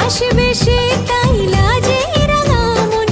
আসবে সে তাই লাজে রাঙামন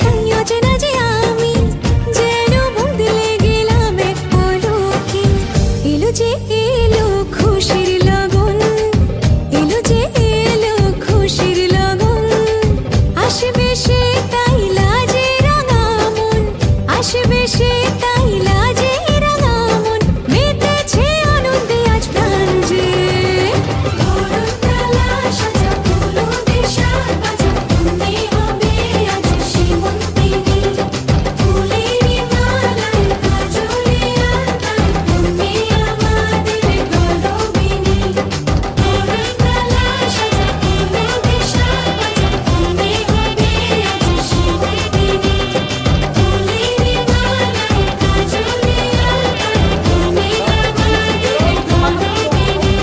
তাই অচেনা যে আমি যেন বদলে গেলাম এক পলকে। এলো যে এলো খুশির লগন, এলো যে এলো খুশির লগন। আসবে সে তাই লাজে রাঙা মন, আসবে সে তাই লাজে রাঙা মন। মেতেছে আনন্দে আজ প্রাণ যে। বরণডালা সাজা ফুলদের সাজ বাজা, তুমি হবে আজ সীমন্তিনী। ফুলের মালায় কাজলে আলতায়, তুমি আমাদের গৌরবিনী। বরণডালা সাজা ফুলদের সাজ বাজা, তুমি হবে আজ সীমন্তিনী। ফুলের মালায় কাজলে আলতায়, তুমি আমাদের গৌরবিনী।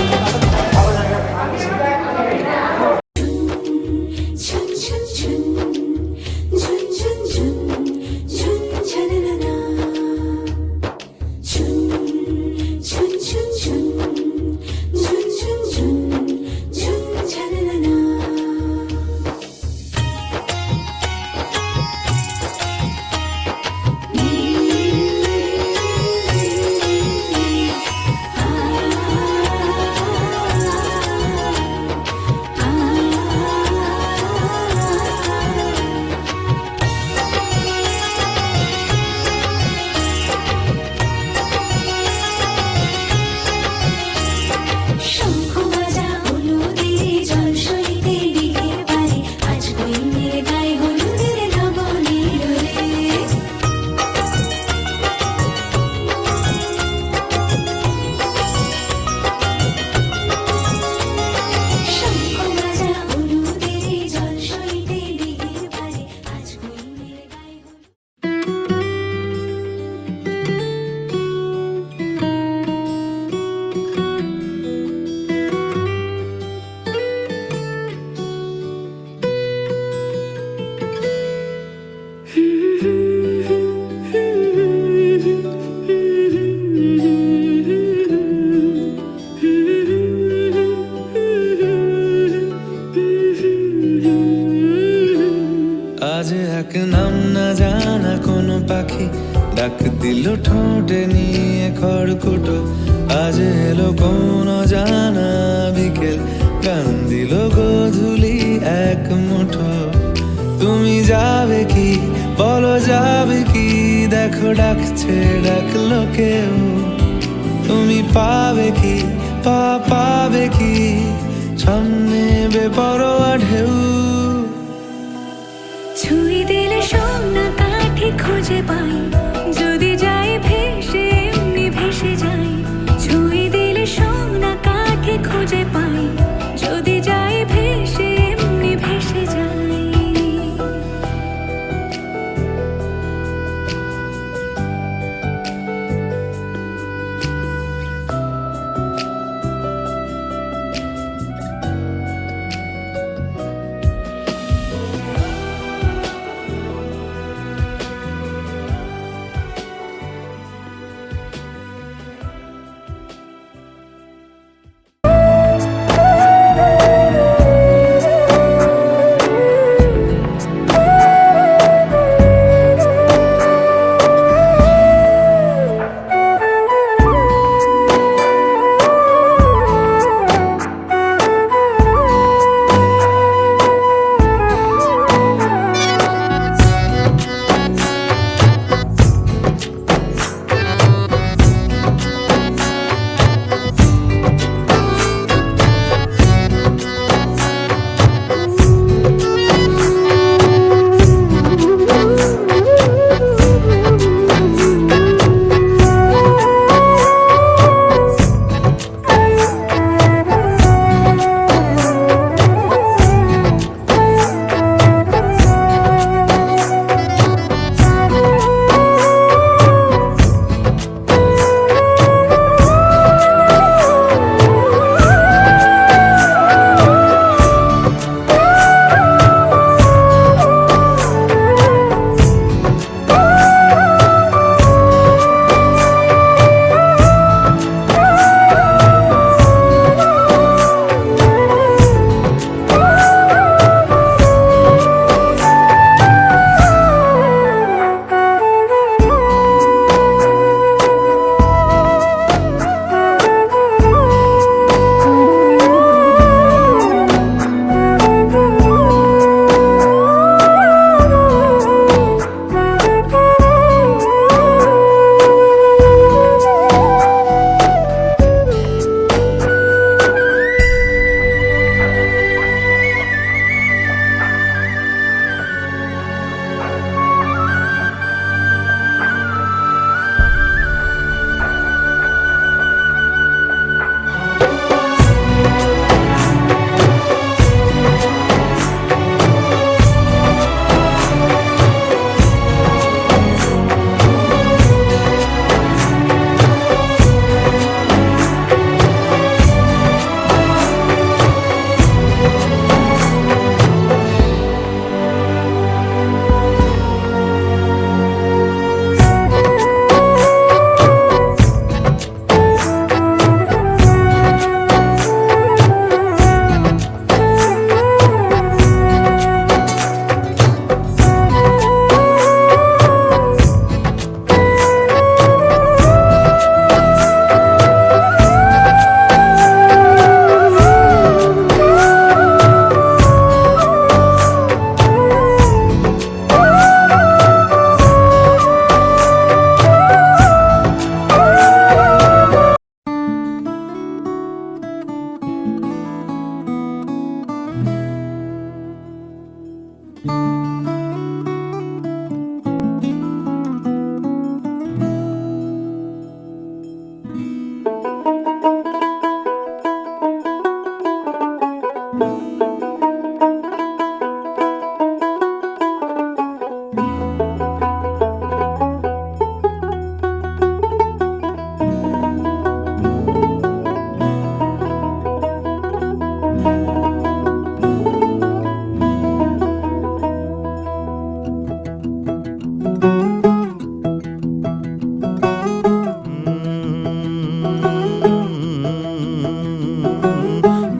ঝুন ঝুন ঝুন ঝুন ঝুন ঝুন ঝুন ঝনননা। ঝুন ঝুন ঝুন ঝুন ঝুন ঝুন ঝুন ঝুন ঝনননা। শঙ্খ বাজা হলুদের জল সইতে দিঘির পারে, আজ বইনের গায়ে হলুদের লবণে ডোলে। শঙ্খ বাজা হলুদের জল সইতে দিঘির পারে, আজ বইনের গায়ে হলুদ। আজ এক নাম না জানা কোনো পাখি ডাক দিল ঠোঁটে নিয়ে খড়কুটো। আজ এলো কোন জানা বিকেল, গান দিল গোধূলি এক মুঠো। তুমি যাবে কি বলো যাবে কি, দেখো ডাকছে ডাকলো কেউ। তুমি পাবে কি পাবে কি, সামনে বেপরোয়া ঢেউ। ছুঁই দিলে সোনা কাঠি খুঁজে পাই, যদি যাই ভেসে এমনি ভেসে যাই। ছুঁই দিলে সোনা কাঠি খুঁজে পাই, যদি যাই ভেসে এমনি ভেসে যাই।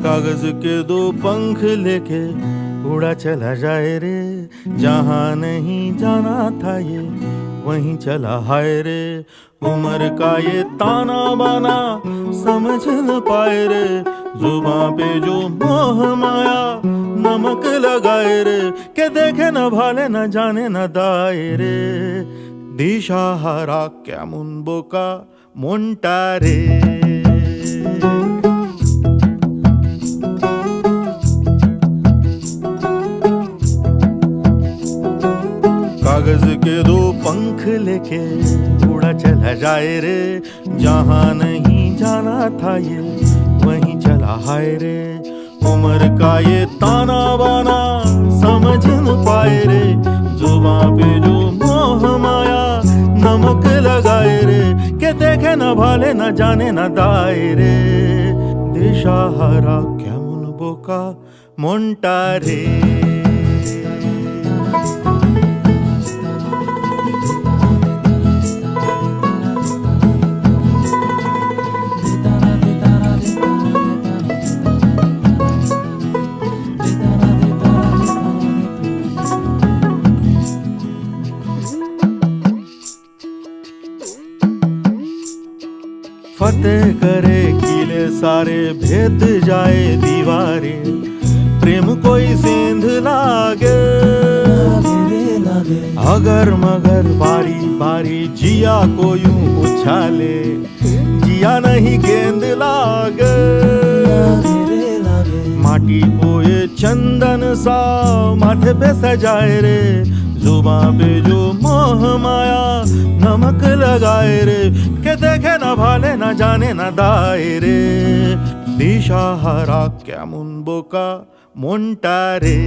कागज के दो पंख लेके उड़ा चला जाए रे, जहाँ नहीं जाना था ये वहीं चला हाय रे। उम्र का ये ताना बाना समझ न पाए रे, जुबां पे जो मोह माया नमक लगाए रे, के देखे न भाले न जाने न दाए रे। दिशा हारा केमन बोका মনটা রে। कागज के दो पंख लेके उड़ा चला जाए रे, जहाँ नहीं जाना था ये वहीं चला हाय रे। उम्र का ये ताना बाना समझ न पाए रे, जुबां पे जो मोह माया नमक लगाए रे, के देखे न भाले न जाने न दाए रे। दिशा हारा केमन बोका মনটা রে। फतेह करे किले सारे, भेद जाए दीवारे, प्रेम कोई सेंध लागे अगर मगर बारी बारी जिया को यूं उछाले, जिया नहीं गेंद लागे। माटी को ये चंदन सा माथे पे सजाए रे, जुबां पे जो मोह माया नमक लगाए रे, के देखे न भाले न जाने न दाए रे। दिशा हारा केमन बोका মনটা রে।